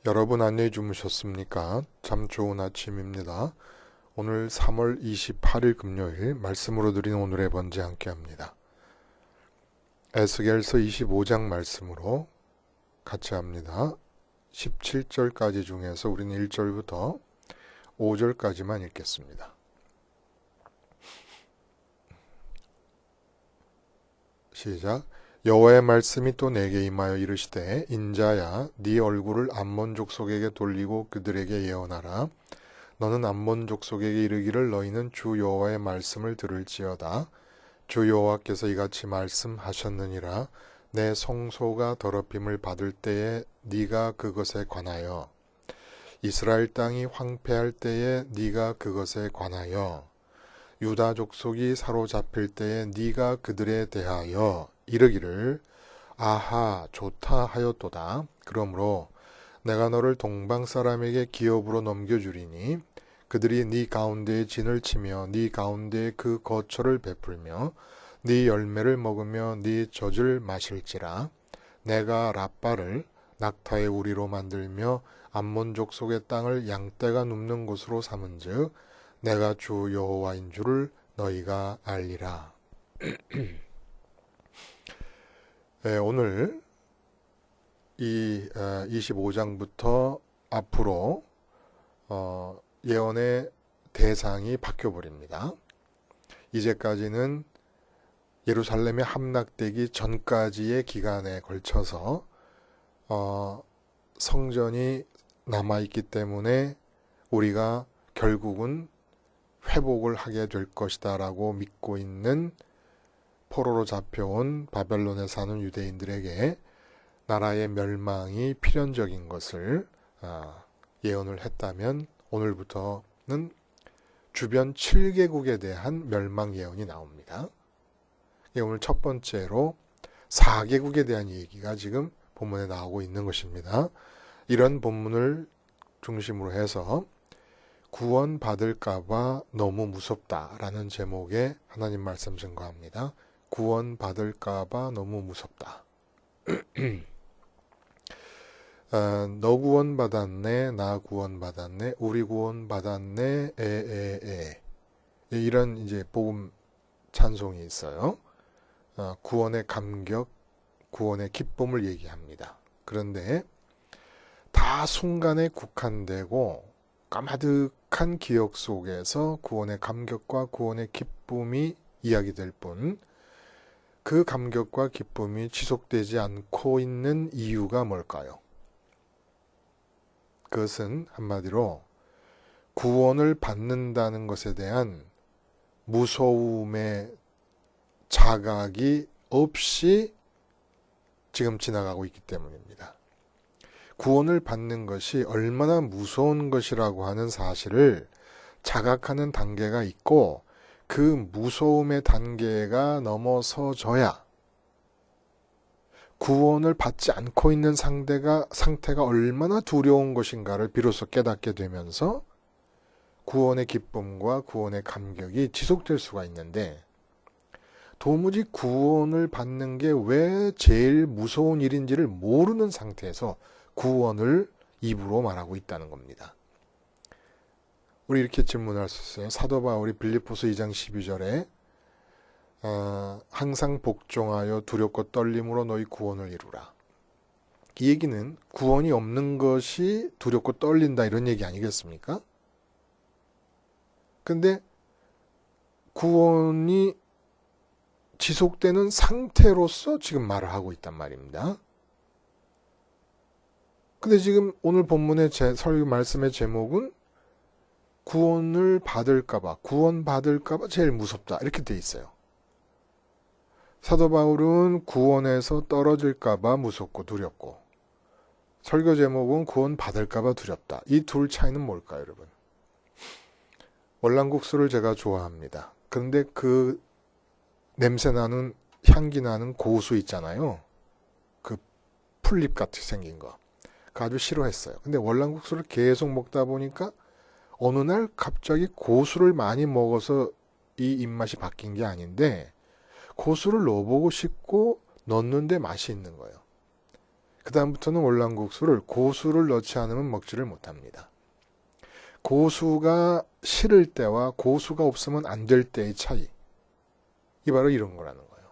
여러분 안녕히 주무셨습니까? 참 좋은 아침입니다. 오늘 3월 28일 금요일 말씀으로 드린 오늘의 번제 함께 합니다. 에스겔서 25장 말씀으로 같이 합니다. 17절까지 중에서 우리는 1절부터 5절까지만 읽겠습니다. 시작. 여호와의 말씀이 또 내게 임하여 이르시되 인자야 네 얼굴을 암몬 족속에게 돌리고 그들에게 예언하라. 너는 암몬 족속에게 이르기를 너희는 주 여호와의 말씀을 들을지어다. 주 여호와께서 이같이 말씀하셨느니라. 내 성소가 더럽힘을 받을 때에 네가 그것에 관하여 이스라엘 땅이 황폐할 때에 네가 그것에 관하여 유다 족속이 사로잡힐 때에 네가 그들에 대하여 이르기를 아하 좋다 하였도다. 그러므로 내가 너를 동방 사람에게 기업으로 넘겨주리니 그들이 네 가운데에 진을 치며 네 가운데에 그 거처를 베풀며 네 열매를 먹으며 네 젖을 마실지라. 내가 랍바를 낙타의 우리로 만들며 암몬 족속의 땅을 양떼가 눕는 곳으로 삼은즉 내가 주 여호와인 줄을 너희가 알리라. 네, 오늘 이 25장부터 앞으로 예언의 대상이 바뀌어버립니다. 이제까지는 예루살렘에 함락되기 전까지의 기간에 걸쳐서 성전이 남아있기 때문에 우리가 결국은 회복을 하게 될 것이다 라고 믿고 있는 포로로 잡혀온 바벨론에 사는 유대인들에게 나라의 멸망이 필연적인 것을 예언을 했다면 오늘부터는 주변 7개국에 대한 멸망 예언이 나옵니다. 오늘 첫 번째로 4개국에 대한 얘기가 지금 본문에 나오고 있는 것입니다. 이런 본문을 중심으로 해서 구원받을까봐 너무 무섭다라는 제목의 하나님 말씀 증거합니다. 구원받을까봐 너무 무섭다. 너 구원받았네, 나 구원받았네, 우리 구원받았네, 에에에 이런 이제 복음 찬송이 있어요. 구원의 감격, 구원의 기쁨을 얘기합니다. 그런데 다 순간에 국한되고 까마득한 기억 속에서 구원의 감격과 구원의 기쁨이 이야기될 뿐 그 감격과 기쁨이 지속되지 않고 있는 이유가 뭘까요? 그것은 한마디로 구원을 받는다는 것에 대한 무서움의 자각이 없이 지금 지나가고 있기 때문입니다. 구원을 받는 것이 얼마나 무서운 것이라고 하는 사실을 자각하는 단계가 있고 그 무서움의 단계가 넘어서져야 구원을 받지 않고 있는 상태가 얼마나 두려운 것인가를 비로소 깨닫게 되면서 구원의 기쁨과 구원의 감격이 지속될 수가 있는데 도무지 구원을 받는 게 왜 제일 무서운 일인지를 모르는 상태에서 구원을 입으로 말하고 있다는 겁니다. 우리 이렇게 질문할 수 있어요. 사도 바울이 빌립보서 2장 12절에 항상 복종하여 두렵고 떨림으로 너희 구원을 이루라. 이 얘기는 구원이 없는 것이 두렵고 떨린다 이런 얘기 아니겠습니까? 근데 구원이 지속되는 상태로서 지금 말을 하고 있단 말입니다. 근데 지금 오늘 본문의 설교 말씀의 제목은 구원을 받을까봐, 구원받을까봐 제일 무섭다 이렇게 돼 있어요. 사도 바울은 구원에서 떨어질까봐 무섭고 두렵고 설교 제목은 구원받을까봐 두렵다. 이 둘 차이는 뭘까요, 여러분? 월남국수를 제가 좋아합니다. 그런데 그 냄새나는 향기 나는 고수 있잖아요. 그 풀잎 같이 생긴 거. 그거 아주 싫어했어요. 근데 월남국수를 계속 먹다 보니까 어느 날 갑자기 고수를 많이 먹어서 이 입맛이 바뀐 게 아닌데 고수를 넣어보고 싶고 넣었는데 맛이 있는 거예요. 그 다음부터는 월남국수를 고수를 넣지 않으면 먹지를 못합니다. 고수가 싫을 때와 고수가 없으면 안 될 때의 차이. 이 바로 이런 거라는 거예요.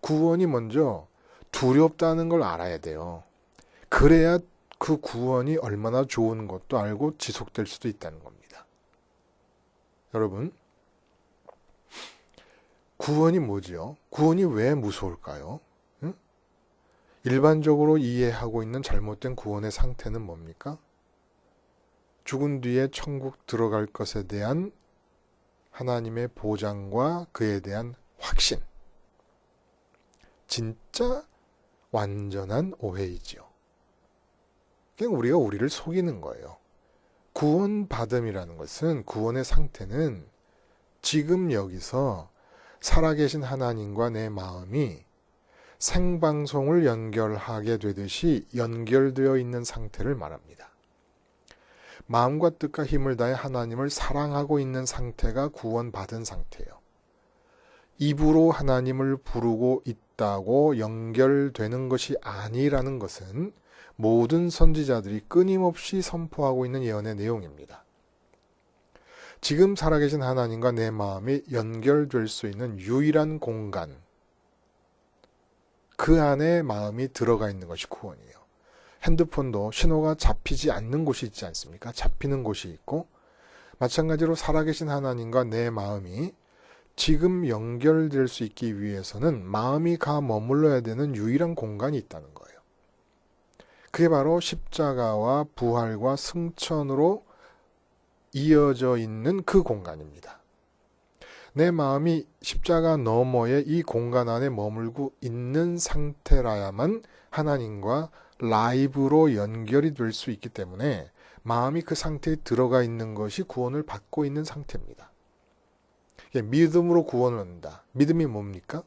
구원이 먼저 두렵다는 걸 알아야 돼요. 그래야 그 구원이 얼마나 좋은 것도 알고 지속될 수도 있다는 겁니다. 여러분, 구원이 뭐지요? 구원이 왜 무서울까요? 응? 일반적으로 이해하고 있는 잘못된 구원의 상태는 뭡니까? 죽은 뒤에 천국 들어갈 것에 대한 하나님의 보장과 그에 대한 확신. 진짜 완전한 오해이지요. 그냥 우리가 우리를 속이는 거예요. 구원받음이라는 것은, 구원의 상태는 지금 여기서 살아계신 하나님과 내 마음이 생방송을 연결하게 되듯이 연결되어 있는 상태를 말합니다. 마음과 뜻과 힘을 다해 하나님을 사랑하고 있는 상태가 구원받은 상태예요. 입으로 하나님을 부르고 있다고 연결되는 것이 아니라는 것은 모든 선지자들이 끊임없이 선포하고 있는 예언의 내용입니다. 지금 살아계신 하나님과 내 마음이 연결될 수 있는 유일한 공간, 그 안에 마음이 들어가 있는 것이 구원이에요. 핸드폰도 신호가 잡히지 않는 곳이 있지 않습니까? 잡히는 곳이 있고, 마찬가지로 살아계신 하나님과 내 마음이 지금 연결될 수 있기 위해서는 마음이 가 머물러야 되는 유일한 공간이 있다는 거예요. 그게 바로 십자가와 부활과 승천으로 이어져 있는 그 공간입니다. 내 마음이 십자가 너머의 이 공간 안에 머물고 있는 상태라야만 하나님과 라이브로 연결이 될 수 있기 때문에 마음이 그 상태에 들어가 있는 것이 구원을 받고 있는 상태입니다. 믿음으로 구원을 얻는다. 믿음이 뭡니까?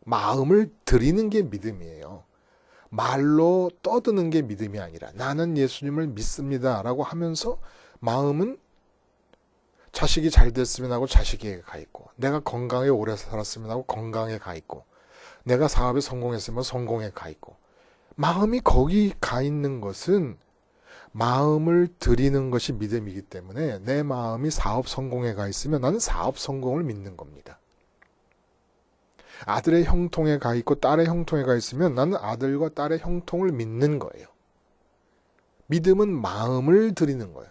마음을 드리는 게 믿음이에요. 말로 떠드는 게 믿음이 아니라 나는 예수님을 믿습니다 라고 하면서 마음은 자식이 잘 됐으면 하고 자식에게 가 있고, 내가 건강에 오래 살았으면 하고 건강에 가 있고, 내가 사업에 성공했으면 성공에 가 있고, 마음이 거기 가 있는 것은 마음을 드리는 것이 믿음이기 때문에 내 마음이 사업 성공에 가 있으면 나는 사업 성공을 믿는 겁니다. 아들의 형통에 가 있고 딸의 형통에 가 있으면 나는 아들과 딸의 형통을 믿는 거예요. 믿음은 마음을 드리는 거예요.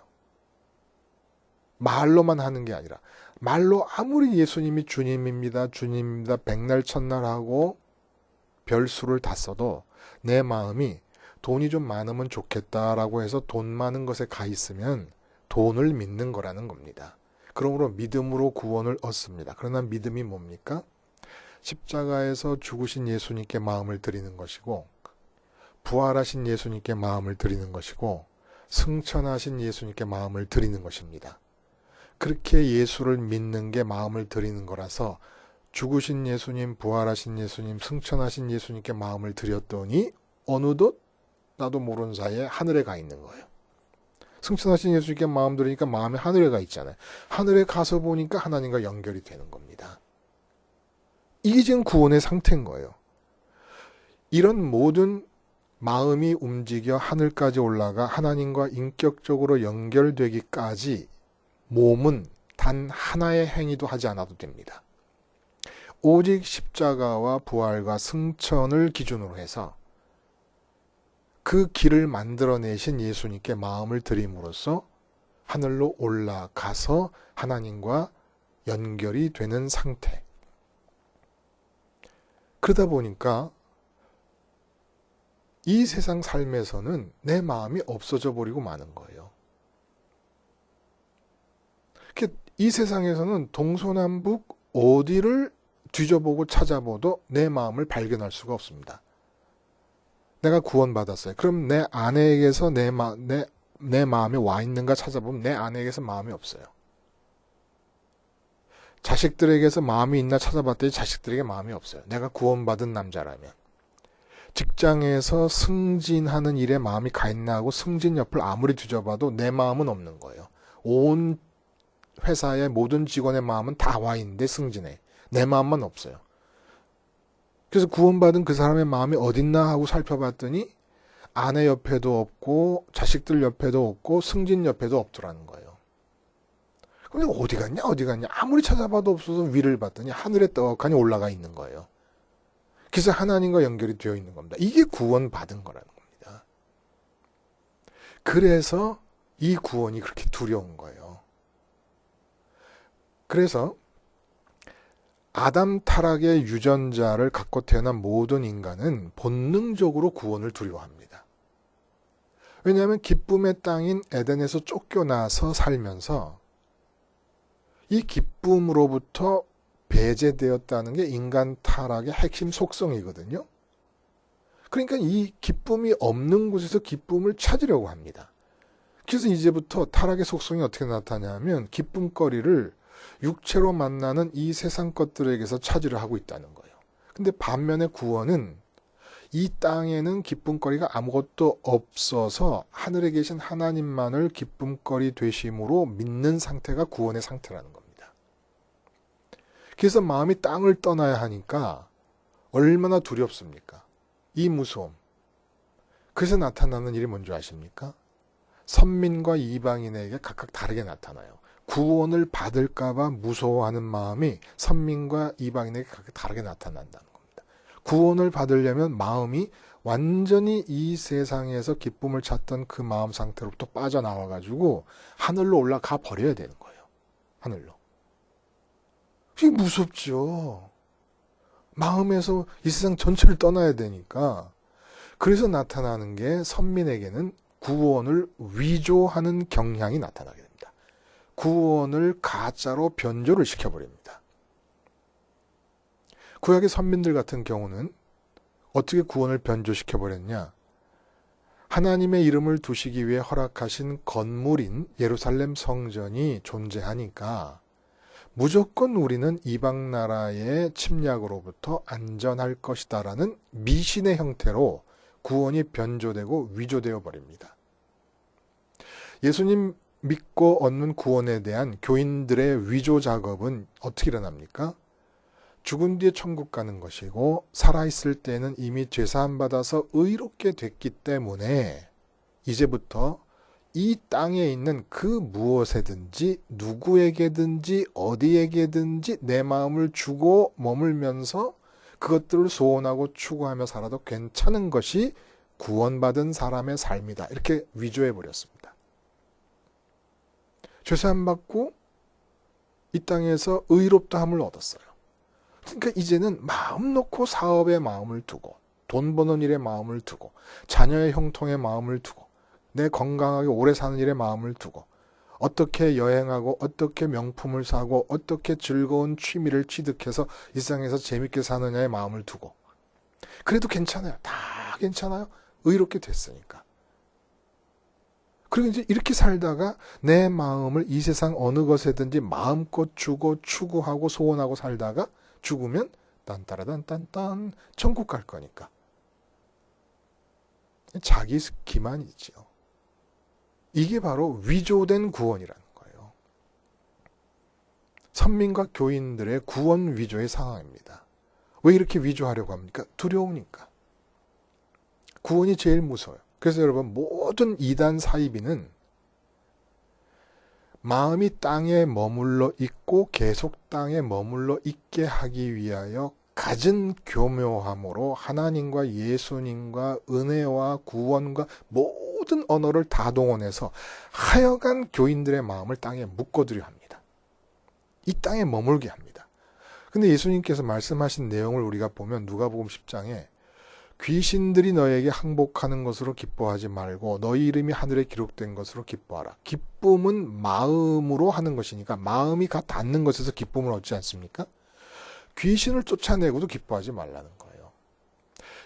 말로만 하는 게 아니라, 말로 아무리 예수님이 주님입니다, 주님입니다, 백날 첫날 하고 별수를 다 써도 내 마음이 돈이 좀 많으면 좋겠다라고 해서 돈 많은 것에 가 있으면 돈을 믿는 거라는 겁니다. 그러므로 믿음으로 구원을 얻습니다. 그러나 믿음이 뭡니까? 십자가에서 죽으신 예수님께 마음을 드리는 것이고, 부활하신 예수님께 마음을 드리는 것이고, 승천하신 예수님께 마음을 드리는 것입니다. 그렇게 예수를 믿는 게 마음을 드리는 거라서 죽으신 예수님, 부활하신 예수님, 승천하신 예수님께 마음을 드렸더니 어느덧 나도 모르는 사이에 하늘에 가 있는 거예요. 승천하신 예수님께 마음 드리니까 마음이 하늘에 가 있잖아요. 하늘에 가서 보니까 하나님과 연결이 되는 겁니다. 이게 지금 구원의 상태인 거예요. 이런 모든 마음이 움직여 하늘까지 올라가 하나님과 인격적으로 연결되기까지 몸은 단 하나의 행위도 하지 않아도 됩니다. 오직 십자가와 부활과 승천을 기준으로 해서 그 길을 만들어내신 예수님께 마음을 드림으로써 하늘로 올라가서 하나님과 연결이 되는 상태. 그러다 보니까 이 세상 삶에서는 내 마음이 없어져 버리고 마는 거예요. 이 세상에서는 동서남북 어디를 뒤져보고 찾아봐도 내 마음을 발견할 수가 없습니다. 내가 구원받았어요. 그럼 내 아내에게서 내 마음이 와 있는가 찾아보면 내 아내에게서 마음이 없어요. 자식들에게서 마음이 있나 찾아봤더니 자식들에게 마음이 없어요. 내가 구원받은 남자라면. 직장에서 승진하는 일에 마음이 가 있나 하고 승진 옆을 아무리 뒤져봐도 내 마음은 없는 거예요. 온 회사의 모든 직원의 마음은 다 와 있는데 승진해. 내 마음만 없어요. 그래서 구원받은 그 사람의 마음이 어딨나 하고 살펴봤더니 아내 옆에도 없고 자식들 옆에도 없고 승진 옆에도 없더라는 거예요. 근데 어디 갔냐 어디 갔냐 아무리 찾아봐도 없어서 위를 봤더니 하늘에 떡하니 올라가 있는 거예요. 그래서 하나님과 연결이 되어 있는 겁니다. 이게 구원받은 거라는 겁니다. 그래서 이 구원이 그렇게 두려운 거예요. 그래서 아담 타락의 유전자를 갖고 태어난 모든 인간은 본능적으로 구원을 두려워합니다. 왜냐하면 기쁨의 땅인 에덴에서 쫓겨나서 살면서 이 기쁨으로부터 배제되었다는 게 인간 타락의 핵심 속성이거든요. 그러니까 이 기쁨이 없는 곳에서 기쁨을 찾으려고 합니다. 그래서 이제부터 타락의 속성이 어떻게 나타나냐면 기쁨거리를 육체로 만나는 이 세상 것들에게서 찾으려 하고 있다는 거예요. 근데 반면에 구원은 이 땅에는 기쁨거리가 아무것도 없어서 하늘에 계신 하나님만을 기쁨거리 되심으로 믿는 상태가 구원의 상태라는 겁니다. 그래서 마음이 땅을 떠나야 하니까 얼마나 두렵습니까? 이 무서움. 그래서 나타나는 일이 뭔지 아십니까? 선민과 이방인에게 각각 다르게 나타나요. 구원을 받을까봐 무서워하는 마음이 선민과 이방인에게 각각 다르게 나타난다는 겁니다. 구원을 받으려면 마음이 완전히 이 세상에서 기쁨을 찾던 그 마음 상태로부터 빠져나와가지고 하늘로 올라가 버려야 되는 거예요. 하늘로. 이게 무섭죠. 마음에서 이 세상 전체를 떠나야 되니까. 그래서 나타나는 게 선민에게는 구원을 위조하는 경향이 나타나게 됩니다. 구원을 가짜로 변조를 시켜버립니다. 구약의 선민들 같은 경우는 어떻게 구원을 변조시켜버렸냐? 하나님의 이름을 두시기 위해 허락하신 건물인 예루살렘 성전이 존재하니까 무조건 우리는 이방 나라의 침략으로부터 안전할 것이다라는 미신의 형태로 구원이 변조되고 위조되어 버립니다. 예수님 믿고 얻는 구원에 대한 교인들의 위조 작업은 어떻게 일어납니까? 죽은 뒤에 천국 가는 것이고 살아있을 때는 이미 죄사함 받아서 의롭게 됐기 때문에 이제부터 이 땅에 있는 그 무엇에든지 누구에게든지 어디에게든지 내 마음을 주고 머물면서 그것들을 소원하고 추구하며 살아도 괜찮은 것이 구원받은 사람의 삶이다. 이렇게 위조해 버렸습니다. 죄사함 받고 이 땅에서 의롭다함을 얻었어요. 그러니까 이제는 마음 놓고 사업에 마음을 두고 돈 버는 일에 마음을 두고 자녀의 형통에 마음을 두고 내 건강하게 오래 사는 일에 마음을 두고 어떻게 여행하고 어떻게 명품을 사고 어떻게 즐거운 취미를 취득해서 이 세상에서 재밌게 사느냐에 마음을 두고 그래도 괜찮아요. 다 괜찮아요. 의롭게 됐으니까. 그리고 이제 이렇게 살다가 내 마음을 이 세상 어느 것에든지 마음껏 주고 추구하고 소원하고 살다가 죽으면 딴따라단딴딴 천국 갈 거니까. 자기 기만이지요. 이게 바로 위조된 구원이라는 거예요. 선민과 교인들의 구원 위조의 상황입니다. 왜 이렇게 위조하려고 합니까? 두려우니까. 구원이 제일 무서워요. 그래서 여러분 모든 이단 사이비는 마음이 땅에 머물러 있고 계속 땅에 머물러 있게 하기 위하여 갖은 교묘함으로 하나님과 예수님과 은혜와 구원과 모든 언어를 다 동원해서 하여간 교인들의 마음을 땅에 묶어두려 합니다. 이 땅에 머물게 합니다. 근데 예수님께서 말씀하신 내용을 우리가 보면 누가복음 10장에 귀신들이 너에게 항복하는 것으로 기뻐하지 말고 너희 이름이 하늘에 기록된 것으로 기뻐하라. 기쁨은 마음으로 하는 것이니까 마음이 닿는 것에서 기쁨을 얻지 않습니까? 귀신을 쫓아내고도 기뻐하지 말라는 거예요.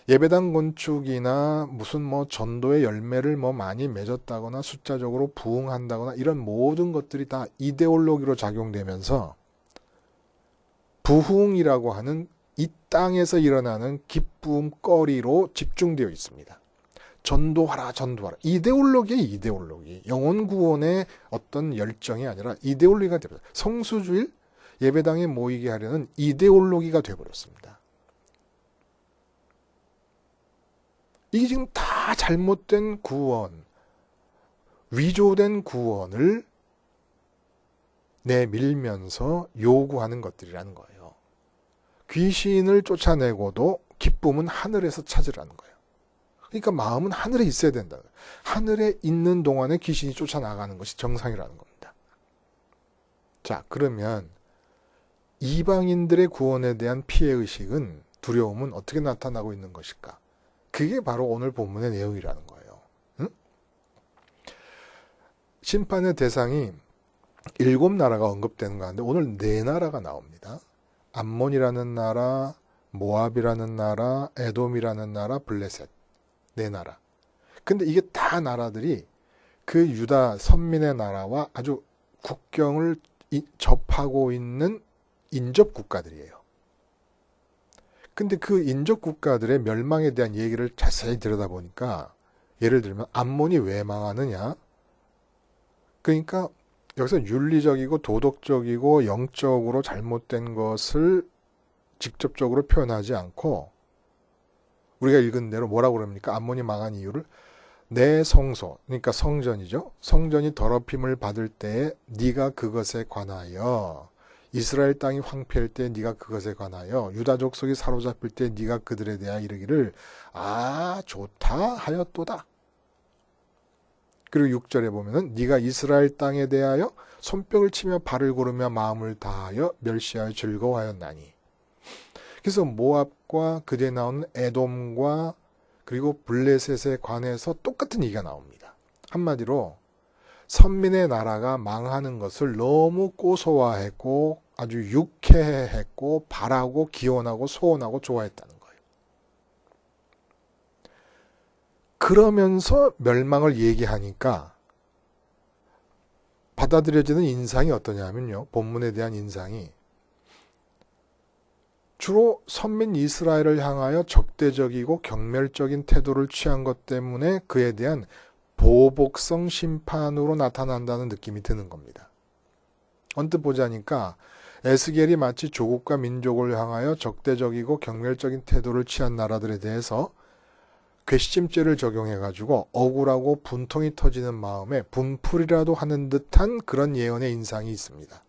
예배당 건축이나 무슨 전도의 열매를 많이 맺었다거나 숫자적으로 부흥한다거나 이런 모든 것들이 다 이데올로기로 작용되면서 부흥이라고 하는 이 땅에서 일어나는 기쁨거리로 집중되어 있습니다. 전도하라, 전도하라. 이데올로기의 이데올로기. 영혼 구원의 어떤 열정이 아니라 이데올로기가 되어버렸어요. 성수주일 예배당에 모이게 하려는 이데올로기가 되어버렸습니다. 이게 지금 다 잘못된 구원, 위조된 구원을 내밀면서 요구하는 것들이라는 거예요. 귀신을 쫓아내고도 기쁨은 하늘에서 찾으라는 거예요. 그러니까 마음은 하늘에 있어야 된다. 하늘에 있는 동안에 귀신이 쫓아나가는 것이 정상이라는 겁니다. 자, 그러면 이방인들의 구원에 대한 피해의식은, 두려움은 어떻게 나타나고 있는 것일까? 그게 바로 오늘 본문의 내용이라는 거예요. 응? 심판의 대상이 7나라가 언급되는 가운데 오늘 4나라가 나옵니다. 암몬이라는 나라, 모압이라는 나라, 에돔이라는 나라, 블레셋. 4나라. 근데 이게 다 나라들이 그 유다 선민의 나라와 아주 국경을 접하고 있는 인접 국가들이에요. 근데 그 인접 국가들의 멸망에 대한 얘기를 자세히 들여다보니까, 예를 들면 암몬이 왜 망하느냐? 그러니까 여기서 윤리적이고 도덕적이고 영적으로 잘못된 것을 직접적으로 표현하지 않고, 우리가 읽은 대로 뭐라고 그럽니까? 암몬이 망한 이유를 내 성소, 그러니까 성전이죠. 성전이 더럽힘을 받을 때에 네가 그것에 관하여, 이스라엘 땅이 황폐할 때 네가 그것에 관하여, 유다 족속이 사로잡힐 때 네가 그들에 대하여 이르기를 아 좋다 하였도다. 그리고 6절에 보면은 네가 이스라엘 땅에 대하여 손뼉을 치며 발을 고르며 마음을 다하여 멸시하여 즐거워하였나니. 그래서 모압과 그뒤에 나오는 에돔과 그리고 블레셋에 관해서 똑같은 얘기가 나옵니다. 한마디로 선민의 나라가 망하는 것을 너무 고소화했고 아주 유쾌했고 바라고 기원하고 소원하고 좋아했다는 거예요. 그러면서 멸망을 얘기하니까 받아들여지는 인상이 어떠냐면요. 본문에 대한 인상이 주로 선민 이스라엘을 향하여 적대적이고 경멸적인 태도를 취한 것 때문에 그에 대한 보복성 심판으로 나타난다는 느낌이 드는 겁니다. 언뜻 보자니까 에스겔이 마치 조국과 민족을 향하여 적대적이고 경멸적인 태도를 취한 나라들에 대해서 괘씸죄를 적용해가지고 억울하고 분통이 터지는 마음에 분풀이라도 하는 듯한 그런 예언의 인상이 있습니다.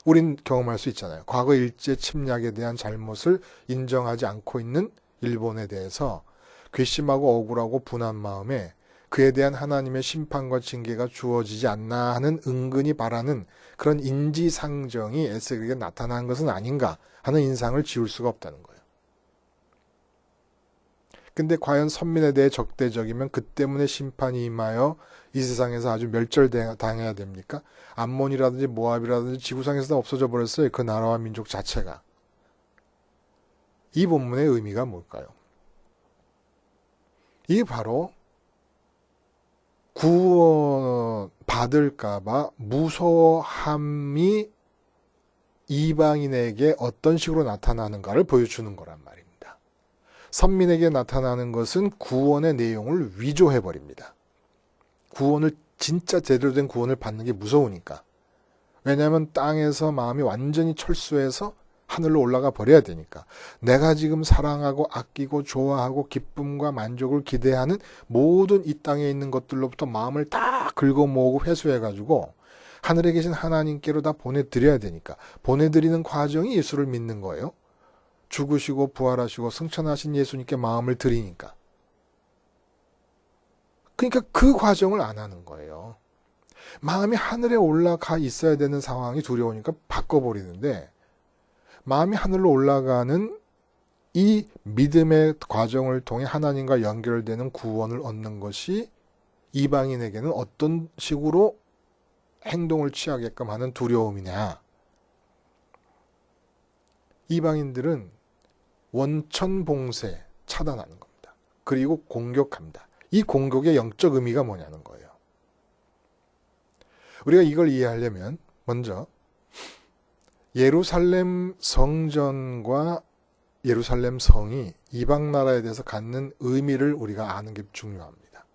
우린 경험할 수 있잖아요. 과거 일제 침략에 대한 잘못을 인정하지 않고 있는 일본에 대해서 괘씸하고 억울하고 분한 마음에 그에 대한 하나님의 심판과 징계가 주어지지 않나 하는 은근히 바라는 그런 인지상정이 에스겔에게 나타난 것은 아닌가 하는 인상을 지울 수가 없다는 거예요. 근데 과연 선민에 대해 적대적이면 그 때문에 심판이 임하여 이 세상에서 아주 멸절당해야 됩니까? 암몬이라든지 모압이라든지 지구상에서 다 없어져 버렸어요. 그 나라와 민족 자체가. 이 본문의 의미가 뭘까요? 이게 바로 구원 받을까봐 무서워함이 이방인에게 어떤 식으로 나타나는가를 보여주는 거란 말입니다. 선민에게 나타나는 것은 구원의 내용을 위조해버립니다. 구원을 진짜 제대로 된 구원을 받는 게 무서우니까. 왜냐하면 땅에서 마음이 완전히 철수해서 하늘로 올라가 버려야 되니까. 내가 지금 사랑하고 아끼고 좋아하고 기쁨과 만족을 기대하는 모든 이 땅에 있는 것들로부터 마음을 다 긁어 모으고 회수해가지고 하늘에 계신 하나님께로 다 보내드려야 되니까. 보내드리는 과정이 예수를 믿는 거예요. 죽으시고 부활하시고 승천하신 예수님께 마음을 드리니까. 그러니까 그 과정을 안 하는 거예요. 마음이 하늘에 올라가 있어야 되는 상황이 두려우니까 바꿔버리는데, 마음이 하늘로 올라가는 이 믿음의 과정을 통해 하나님과 연결되는 구원을 얻는 것이 이방인에게는 어떤 식으로 행동을 취하게끔 하는 두려움이냐. 이방인들은 원천봉쇄 차단하는 겁니다. 그리고 공격합니다. 이 공격의 영적 의미가 뭐냐는 거예요. 우리가 이걸 이해하려면 먼저 예루살렘 성전과 예루살렘 성이 이방 나라에 대해서 갖는 의미를 우리가 아는 게 중요합니다.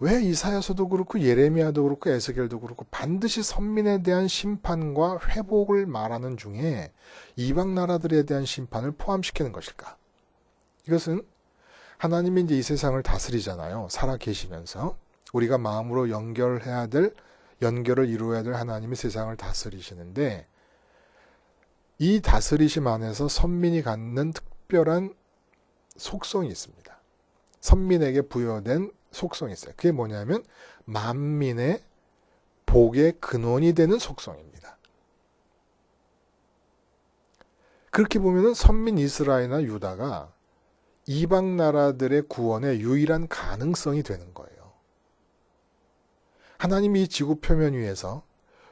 왜 이사야서도 그렇고 예레미야도 그렇고 에스겔도 그렇고 반드시 선민에 대한 심판과 회복을 말하는 중에 이방 나라들에 대한 심판을 포함시키는 것일까? 이것은 하나님이 이제 이 세상을 다스리잖아요. 살아 계시면서. 우리가 마음으로 연결을 이루어야 될 하나님이 세상을 다스리시는데, 이 다스리심 안에서 선민이 갖는 특별한 속성이 있습니다. 선민에게 부여된 속성이 있어요. 그게 뭐냐면 만민의 복의 근원이 되는 속성입니다. 그렇게 보면은 선민 이스라엘이나 유다가 이방 나라들의 구원의 유일한 가능성이 되는 거예요. 하나님이 이 지구 표면 위에서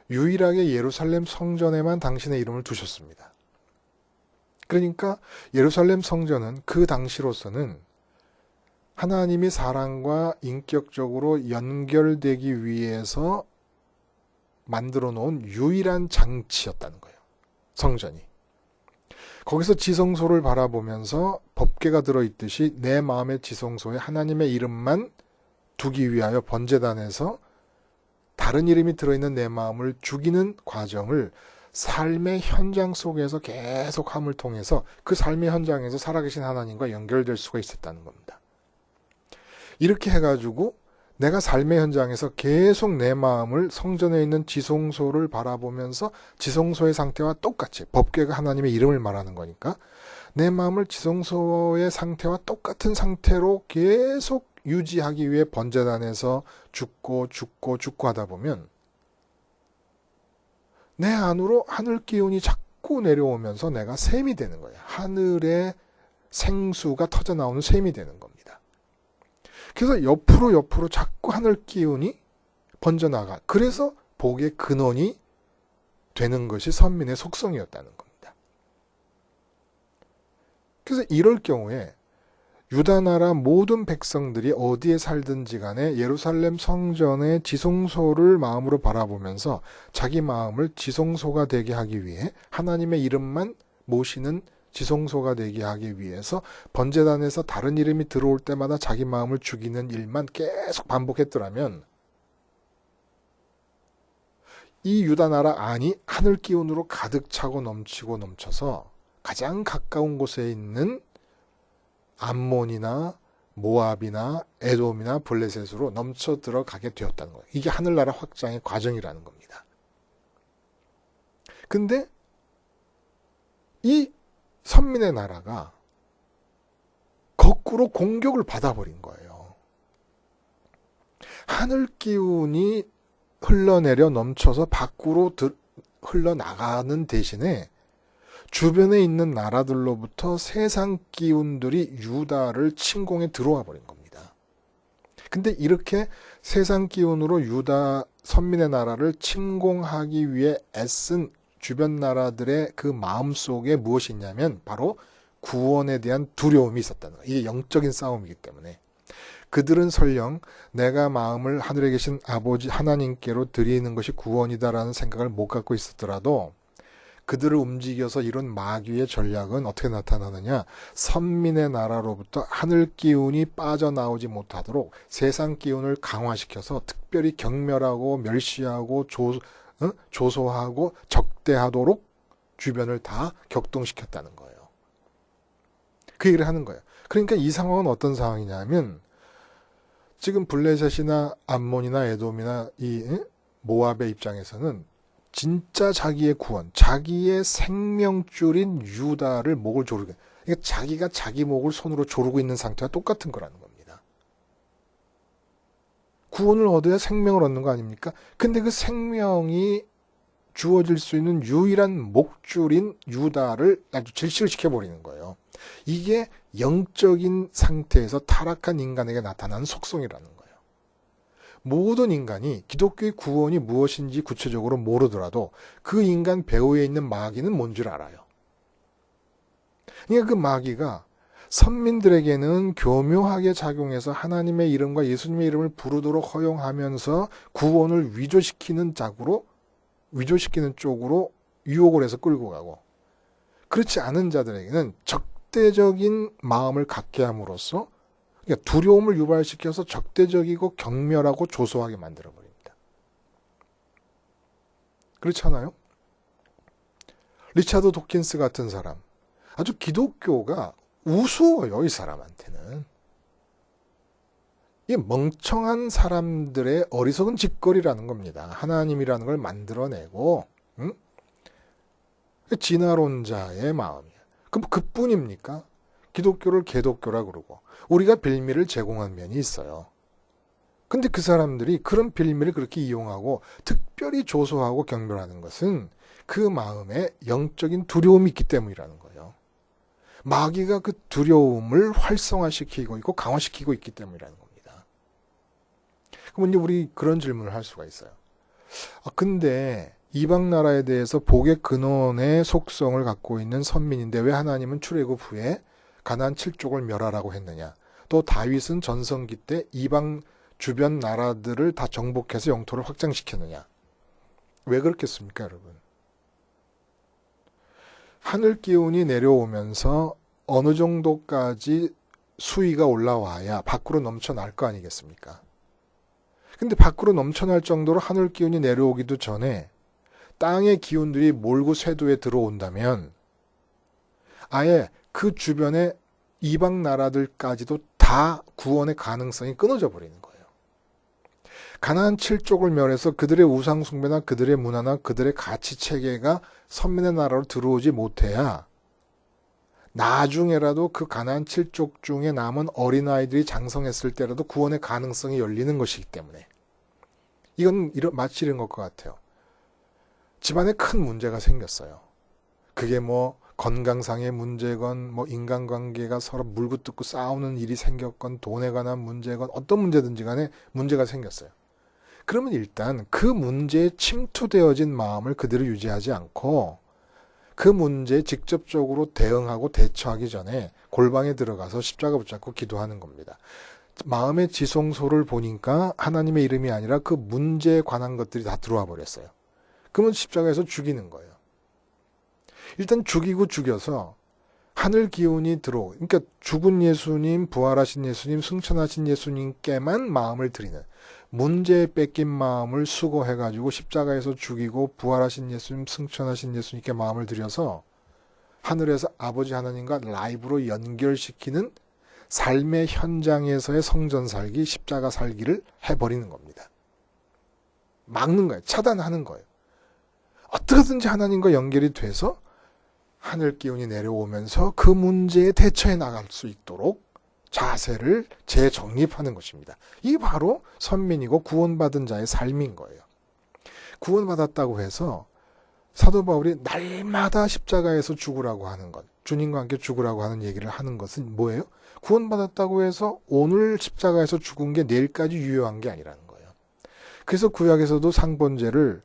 유일하게 예루살렘 성전에만 당신의 이름을 두셨습니다. 그러니까 예루살렘 성전은 그 당시로서는 하나님이 사람과 인격적으로 연결되기 위해서 만들어 놓은 유일한 장치였다는 거예요. 성전이. 거기서 지성소를 바라보면서 법궤가 들어있듯이 내 마음의 지성소에 하나님의 이름만 두기 위하여 번제단에서 다른 이름이 들어있는 내 마음을 죽이는 과정을 삶의 현장 속에서 계속함을 통해서 그 삶의 현장에서 살아계신 하나님과 연결될 수가 있었다는 겁니다. 이렇게 해가지고 내가 삶의 현장에서 계속 내 마음을 성전에 있는 지성소를 바라보면서 지성소의 상태와 똑같이, 법궤가 하나님의 이름을 말하는 거니까 내 마음을 지성소의 상태와 똑같은 상태로 계속 유지하기 위해 번제단에서 죽고 하다 보면 내 안으로 하늘 기운이 자꾸 내려오면서 내가 샘이 되는 거예요. 하늘의 생수가 터져 나오는 샘이 되는 겁니다. 그래서 옆으로 자꾸 하늘 기운이 번져나가. 그래서 복의 근원이 되는 것이 선민의 속성이었다는 겁니다. 그래서 이럴 경우에 유다 나라 모든 백성들이 어디에 살든지 간에 예루살렘 성전의 지성소를 마음으로 바라보면서 자기 마음을 지성소가 되게 하기 위해 하나님의 이름만 모시는 지성소가 되게 하기 위해서 번제단에서 다른 이름이 들어올 때마다 자기 마음을 죽이는 일만 계속 반복했더라면 이 유다 나라 안이 하늘 기운으로 가득 차고 넘쳐서 가장 가까운 곳에 있는 암몬이나 모압이나 에돔이나 블레셋으로 넘쳐 들어가게 되었다는 거예요. 이게 하늘나라 확장의 과정이라는 겁니다. 근데 이 선민의 나라가 거꾸로 공격을 받아버린 거예요. 하늘 기운이 흘러내려 넘쳐서 밖으로 흘러나가는 대신에 주변에 있는 나라들로부터 세상 기운들이 유다를 침공해 들어와 버린 겁니다. 근데 이렇게 세상 기운으로 유다 선민의 나라를 침공하기 위해 애쓴 주변 나라들의 그 마음속에 무엇이 있냐면 바로 구원에 대한 두려움이 있었다는 거예요. 이게 영적인 싸움이기 때문에. 그들은 설령 내가 마음을 하늘에 계신 아버지 하나님께로 드리는 것이 구원이다라는 생각을 못 갖고 있었더라도 그들을 움직여서 이룬 마귀의 전략은 어떻게 나타나느냐. 선민의 나라로부터 하늘 기운이 빠져나오지 못하도록 세상 기운을 강화시켜서 특별히 경멸하고 멸시하고 조소하고 적대하도록 주변을 다 격동시켰다는 거예요. 그 얘기를 하는 거예요. 그러니까 이 상황은 어떤 상황이냐면 지금 블레셋이나 암몬이나 에돔이나 이 모압의 입장에서는 진짜 자기의 구원, 자기의 생명줄인 유다를 목을 조르게, 그러니까 자기가 자기 목을 손으로 조르고 있는 상태와 똑같은 거라는 겁니다. 구원을 얻어야 생명을 얻는 거 아닙니까? 근데 그 생명이 주어질 수 있는 유일한 목줄인 유다를 아주 질식을 시켜버리는 거예요. 이게 영적인 상태에서 타락한 인간에게 나타나는 속성이라는 거예요. 모든 인간이 기독교의 구원이 무엇인지 구체적으로 모르더라도 그 인간 배후에 있는 마귀는 뭔 줄 알아요. 그러니까 그 마귀가 선민들에게는 교묘하게 작용해서 하나님의 이름과 예수님의 이름을 부르도록 허용하면서 구원을 위조시키는 쪽으로 유혹을 해서 끌고 가고, 그렇지 않은 자들에게는 적대적인 마음을 갖게 함으로써 그러니까 두려움을 유발시켜서 적대적이고 경멸하고 조소하게 만들어버립니다. 그렇지 않아요? 리차드 도킨스 같은 사람, 아주 기독교가 우스워요, 이 사람한테는. 이 멍청한 사람들의 어리석은 짓거리라는 겁니다. 하나님이라는 걸 만들어내고, 응? 진화론자의 마음이에요. 그럼 그뿐입니까? 기독교를 개독교라 그러고 우리가 빌미를 제공한 면이 있어요. 근데 그 사람들이 그런 빌미를 그렇게 이용하고 특별히 조소하고 경멸하는 것은 그 마음에 영적인 두려움이 있기 때문이라는 거예요. 마귀가 그 두려움을 활성화시키고 있고 강화시키고 있기 때문이라는 겁니다. 그럼 이제 우리 그런 질문을 할 수가 있어요. 근데 이방 나라에 대해서 복의 근원의 속성을 갖고 있는 선민인데 왜 하나님은 출애굽 후에 가나안 7족을 멸하라고 했느냐? 또 다윗은 전성기 때 이방 주변 나라들을 다 정복해서 영토를 확장시켰느냐? 왜 그렇겠습니까, 여러분? 하늘 기운이 내려오면서 어느 정도까지 수위가 올라와야 밖으로 넘쳐날 거 아니겠습니까? 근데 밖으로 넘쳐날 정도로 하늘 기운이 내려오기도 전에 땅의 기운들이 몰고 쇄도에 들어온다면 아예 그 주변의 이방 나라들까지도 다 구원의 가능성이 끊어져 버리는 거예요. 가나안 7족을 멸해서 그들의 우상 숭배나 그들의 문화나 그들의 가치 체계가 선민의 나라로 들어오지 못해야 나중에라도 그 가나안 7족 중에 남은 어린아이들이 장성했을 때라도 구원의 가능성이 열리는 것이기 때문에 이건 마치 이런 것과 같아요. 집안에 큰 문제가 생겼어요. 그게 뭐 건강상의 문제건 뭐 인간관계가 서로 물고 뜯고 싸우는 일이 생겼건 돈에 관한 문제건 어떤 문제든지 간에 문제가 생겼어요. 그러면 일단 그 문제에 침투되어진 마음을 그대로 유지하지 않고 그 문제에 직접적으로 대응하고 대처하기 전에 골방에 들어가서 십자가 붙잡고 기도하는 겁니다. 마음의 지성소를 보니까 하나님의 이름이 아니라 그 문제에 관한 것들이 다 들어와 버렸어요. 그러면 십자가에서 죽이는 거예요. 일단 죽이고 죽여서 하늘 기운이 들어오고, 그러니까 죽은 예수님, 부활하신 예수님, 승천하신 예수님께만 마음을 드리는, 문제에 뺏긴 마음을 수거해가지고 십자가에서 죽이고 부활하신 예수님, 승천하신 예수님께 마음을 드려서 하늘에서 아버지 하나님과 라이브로 연결시키는 삶의 현장에서의 성전 살기, 십자가 살기를 해버리는 겁니다. 막는 거예요. 차단하는 거예요. 어떻게든지 하나님과 연결이 돼서 하늘 기운이 내려오면서 그 문제에 대처해 나갈 수 있도록 자세를 재정립하는 것입니다. 이게 바로 선민이고 구원받은 자의 삶인 거예요. 구원받았다고 해서 사도 바울이 날마다 십자가에서 죽으라고 하는 것, 주님과 함께 죽으라고 하는 얘기를 하는 것은 뭐예요? 구원받았다고 해서 오늘 십자가에서 죽은 게 내일까지 유효한 게 아니라는 거예요. 그래서 구약에서도 상번제를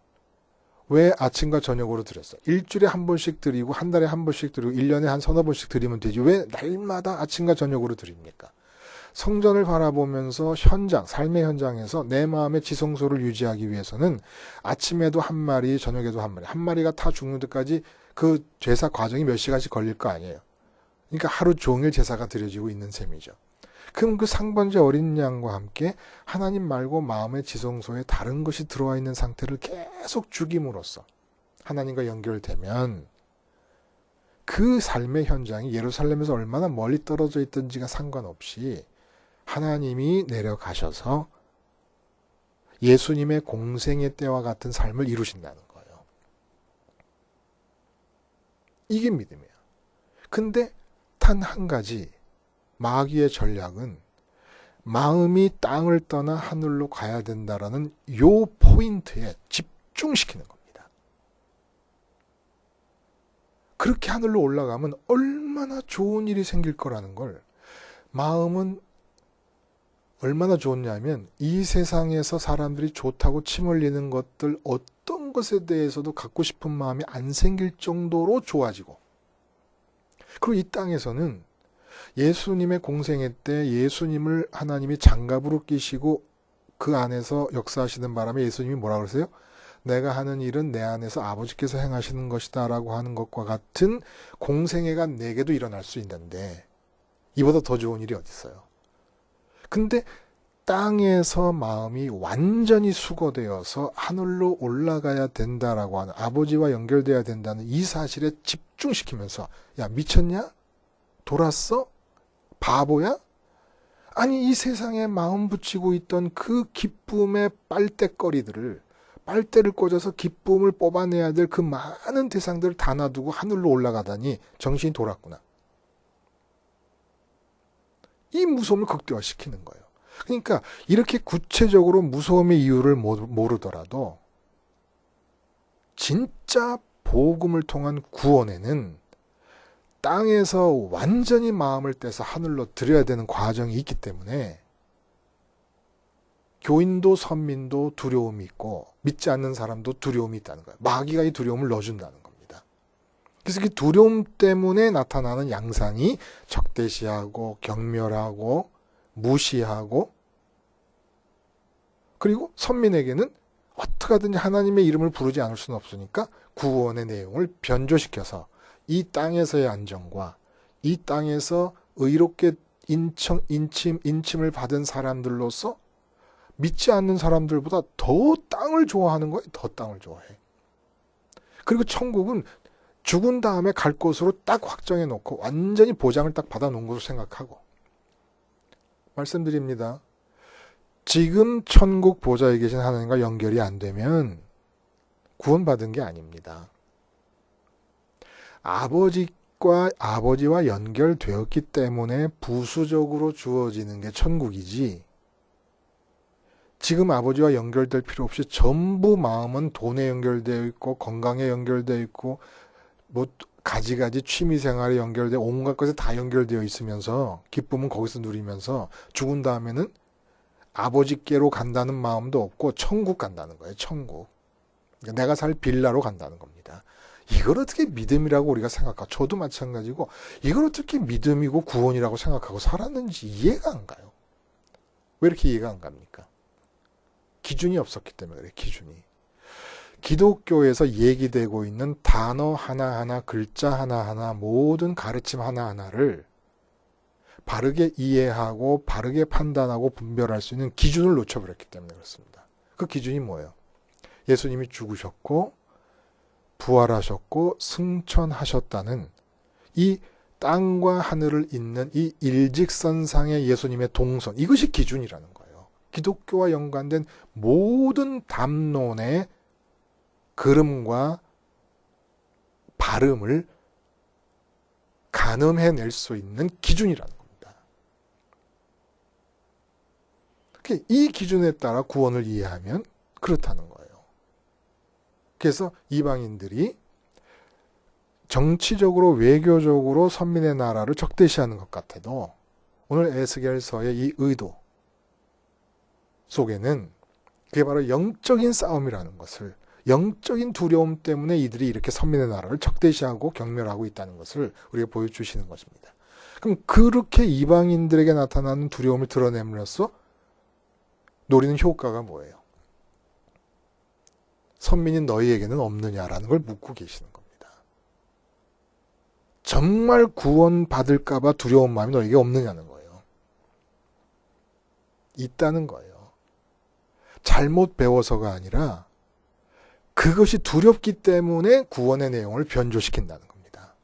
왜 아침과 저녁으로 드렸어요? 일주일에 한 번씩 드리고 한 달에 한 번씩 드리고 1년에 한 서너 번씩 드리면 되지. 왜 날마다 아침과 저녁으로 드립니까? 성전을 바라보면서 현장, 삶의 현장에서 내 마음의 지성소를 유지하기 위해서는 아침에도 한 마리, 저녁에도 한 마리, 한 마리가 다 죽는 데까지 그 제사 과정이 몇 시간씩 걸릴 거 아니에요. 그러니까 하루 종일 제사가 드려지고 있는 셈이죠. 그럼 그 상번제 어린 양과 함께 하나님 말고 마음의 지성소에 다른 것이 들어와 있는 상태를 계속 죽임으로써 하나님과 연결되면 그 삶의 현장이 예루살렘에서 얼마나 멀리 떨어져 있든지가 상관없이 하나님이 내려가셔서 예수님의 공생의 때와 같은 삶을 이루신다는 거예요. 이게 믿음이에요. 근데 단 한 가지 마귀의 전략은 마음이 땅을 떠나 하늘로 가야 된다라는 요 포인트에 집중시키는 겁니다. 그렇게 하늘로 올라가면 얼마나 좋은 일이 생길 거라는 걸, 마음은 얼마나 좋냐면 이 세상에서 사람들이 좋다고 침 흘리는 것들 어떤 것에 대해서도 갖고 싶은 마음이 안 생길 정도로 좋아지고, 그리고 이 땅에서는 예수님의 공생애 때 예수님을 하나님이 장갑으로 끼시고 그 안에서 역사하시는 바람에 예수님이 뭐라 그러세요? 내가 하는 일은 내 안에서 아버지께서 행하시는 것이다 라고 하는 것과 같은 공생애가 내게도 일어날 수 있는데 이보다 더 좋은 일이 어디 있어요? 근데 땅에서 마음이 완전히 수거되어서 하늘로 올라가야 된다라고 하는, 아버지와 연결돼야 된다는 이 사실에 집중시키면서, 야 미쳤냐? 돌았어? 바보야? 아니 이 세상에 마음 붙이고 있던 그 기쁨의 빨대거리들을 빨대를 꽂아서 기쁨을 뽑아내야 될 그 많은 대상들을 다 놔두고 하늘로 올라가다니 정신이 돌았구나. 이 무서움을 극대화시키는 거예요. 그러니까 이렇게 구체적으로 무서움의 이유를 모르더라도 진짜 복음을 통한 구원에는 땅에서 완전히 마음을 떼서 하늘로 들여야 되는 과정이 있기 때문에 교인도 선민도 두려움이 있고 믿지 않는 사람도 두려움이 있다는 거예요. 마귀가 이 두려움을 넣어준다는 겁니다. 그래서 그 두려움 때문에 나타나는 양상이 적대시하고 경멸하고 무시하고 그리고 선민에게는 어떻게 하든지 하나님의 이름을 부르지 않을 수는 없으니까 구원의 내용을 변조시켜서 이 땅에서의 안정과 이 땅에서 의롭게 인침을 받은 사람들로서 믿지 않는 사람들보다 더 땅을 좋아하는 거예요. 더 땅을 좋아해. 그리고 천국은 죽은 다음에 갈 곳으로 딱 확정해 놓고 완전히 보장을 딱 받아 놓은 것으로 생각하고 말씀드립니다. 지금 천국 보좌에 계신 하나님과 연결이 안 되면 구원받은 게 아닙니다. 아버지와 연결되었기 때문에 부수적으로 주어지는 게 천국이지 지금 아버지와 연결될 필요 없이 전부 마음은 돈에 연결되어 있고 건강에 연결되어 있고 뭐 가지가지 취미생활에 연결되어 온갖 것에 다 연결되어 있으면서 기쁨은 거기서 누리면서 죽은 다음에는 아버지께로 간다는 마음도 없고 천국 간다는 거예요. 천국. 그러니까 내가 살 빌라로 간다는 겁니다. 이걸 어떻게 믿음이라고 우리가 생각하고 저도 마찬가지고 이걸 어떻게 믿음이고 구원이라고 생각하고 살았는지 이해가 안 가요. 왜 이렇게 이해가 안 갑니까? 기준이 없었기 때문에 그래요. 기준이. 기독교에서 얘기되고 있는 단어 하나하나 글자 하나하나 모든 가르침 하나하나를 바르게 이해하고 바르게 판단하고 분별할 수 있는 기준을 놓쳐버렸기 때문에 그렇습니다. 그 기준이 뭐예요? 예수님이 죽으셨고 부활하셨고 승천하셨다는 이 땅과 하늘을 잇는 이 일직선상의 예수님의 동선 이것이 기준이라는 거예요. 기독교와 연관된 모든 담론의 그름과 발음을 가늠해낼 수 있는 기준이라는 겁니다. 이 기준에 따라 구원을 이해하면 그렇다는 거예요. 그래서 이방인들이 정치적으로 외교적으로 선민의 나라를 적대시하는 것 같아도 오늘 에스겔서의 이 의도 속에는 그게 바로 영적인 싸움이라는 것을 영적인 두려움 때문에 이들이 이렇게 선민의 나라를 적대시하고 경멸하고 있다는 것을 우리가 보여주시는 것입니다. 그럼 그렇게 이방인들에게 나타나는 두려움을 드러냄으로써 노리는 효과가 뭐예요? 선민인 너희에게는 없느냐라는 걸 묻고 계시는 겁니다. 정말 구원받을까 봐 두려운 마음이 너에게 없느냐는 거예요. 있다는 거예요. 잘못 배워서가 아니라 그것이 두렵기 때문에 구원의 내용을 변조시킨다는 겁니다.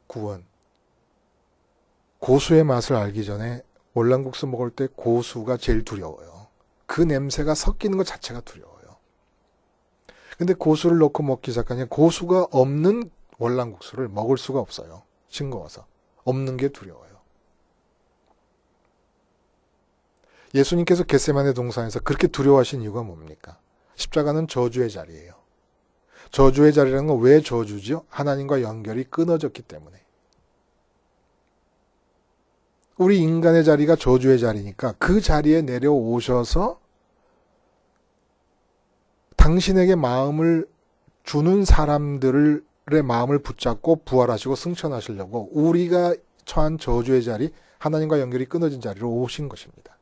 구원. 고수의 맛을 알기 전에 월남국수 먹을 때 고수가 제일 두려워요. 그 냄새가 섞이는 것 자체가 두려워요. 근데 고수를 넣고 먹기 시작하니 고수가 없는 월남국수를 먹을 수가 없어요. 싱거워서. 없는 게 두려워요. 예수님께서 겟세마네 동산에서 그렇게 두려워하신 이유가 뭡니까? 십자가는 저주의 자리예요. 저주의 자리라는 건 왜 저주죠? 하나님과 연결이 끊어졌기 때문에. 우리 인간의 자리가 저주의 자리니까 그 자리에 내려오셔서 당신에게 마음을 주는 사람들의 마음을 붙잡고 부활하시고 승천하시려고 우리가 처한 저주의 자리, 하나님과 연결이 끊어진 자리로 오신 것입니다.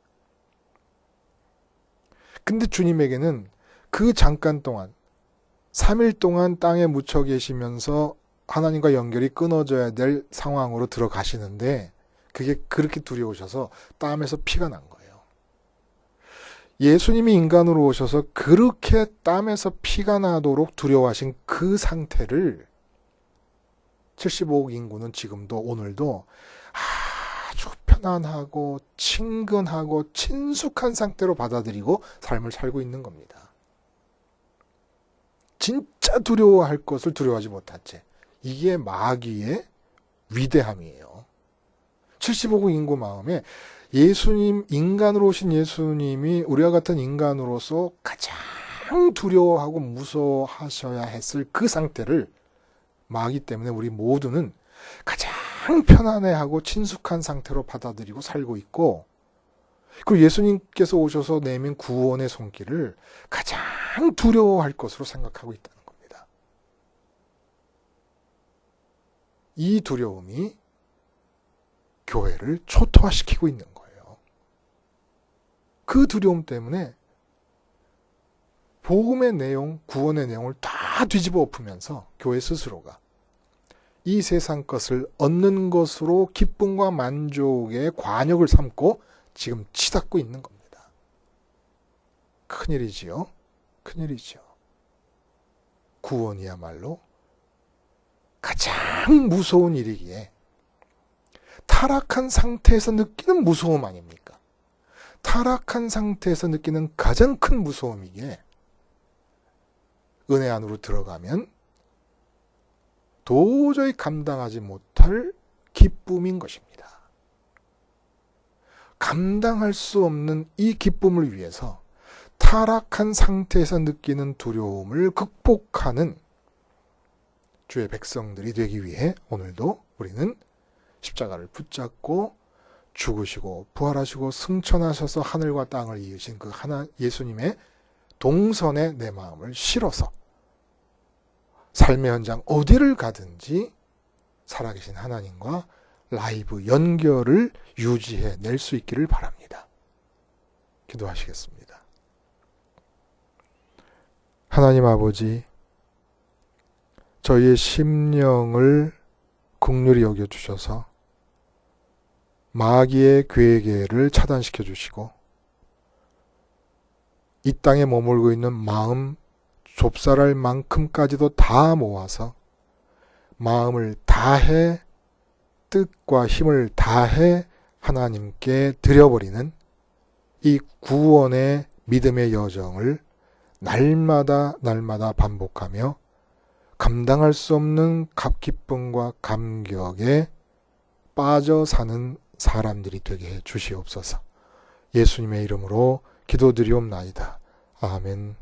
근데 주님에게는 그 잠깐 동안 3일 동안 땅에 묻혀 계시면서 하나님과 연결이 끊어져야 될 상황으로 들어가시는데 그게 그렇게 두려우셔서 땀에서 피가 난 거예요. 예수님이 인간으로 오셔서 그렇게 땀에서 피가 나도록 두려워하신 그 상태를 75억 인구는 지금도 오늘도 아주 편안하고 친근하고 친숙한 상태로 받아들이고 삶을 살고 있는 겁니다. 진짜 두려워할 것을 두려워하지 못한 채. 이게 마귀의 위대함이에요. 75국 인구 마음에 예수님, 인간으로 오신 예수님이 우리와 같은 인간으로서 가장 두려워하고 무서워하셔야 했을 그 상태를 마귀 때문에 우리 모두는 가장 편안해하고 친숙한 상태로 받아들이고 살고 있고, 그리고 예수님께서 오셔서 내민 구원의 손길을 가장 두려워할 것으로 생각하고 있다는 겁니다. 이 두려움이 교회를 초토화시키고 있는 거예요. 그 두려움 때문에 복음의 내용, 구원의 내용을 다 뒤집어 엎으면서 교회 스스로가 이 세상 것을 얻는 것으로 기쁨과 만족의 관역을 삼고 지금 치닫고 있는 겁니다. 큰일이지요. 큰일이죠. 구원이야말로 가장 무서운 일이기에 타락한 상태에서 느끼는 무서움 아닙니까? 타락한 상태에서 느끼는 가장 큰 무서움이기에 은혜 안으로 들어가면 도저히 감당하지 못할 기쁨인 것입니다. 감당할 수 없는 이 기쁨을 위해서 타락한 상태에서 느끼는 두려움을 극복하는 주의 백성들이 되기 위해 오늘도 우리는 십자가를 붙잡고 죽으시고 부활하시고 승천하셔서 하늘과 땅을 이으신 그 예수님의 동선에 내 마음을 실어서 삶의 현장 어디를 가든지 살아계신 하나님과 라이브 연결을 유지해 낼 수 있기를 바랍니다. 기도하시겠습니다. 하나님 아버지, 저희의 심령을 긍휼히 여겨주셔서 마귀의 괴계를 차단시켜 주시고 이 땅에 머물고 있는 마음 좁쌀할 만큼까지도 다 모아서 마음을 다해 뜻과 힘을 다해 하나님께 드려버리는 이 구원의 믿음의 여정을 날마다 반복하며 감당할 수 없는 기쁨과 감격에 빠져 사는 사람들이 되게 해 주시옵소서. 예수님의 이름으로 기도드리옵나이다. 아멘.